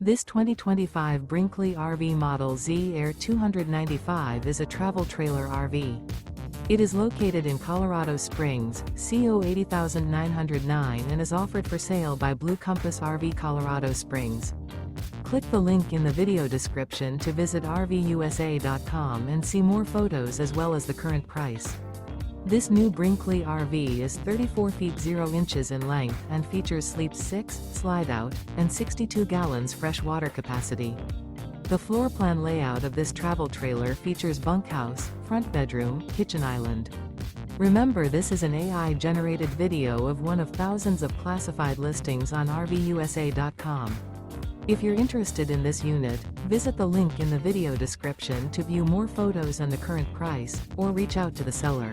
This 2025 Brinkley RV Model Z Air 295 is a travel trailer RV. It is located in Colorado Springs, CO 80909 and is offered for sale by Blue Compass RV Colorado Springs. Click the link in the video description to visit RVUSA.com and see more photos as well as the current price. This new Brinkley RV is 34 feet 0 inches in length and features Sleep 6, Slideout, and 62 gallons fresh water capacity. The floor plan layout of this travel trailer features bunkhouse, front bedroom, kitchen island. Remember, this is an AI-generated video of one of thousands of classified listings on RVUSA.com. If you're interested in this unit, visit the link in the video description to view more photos and the current price, or reach out to the seller.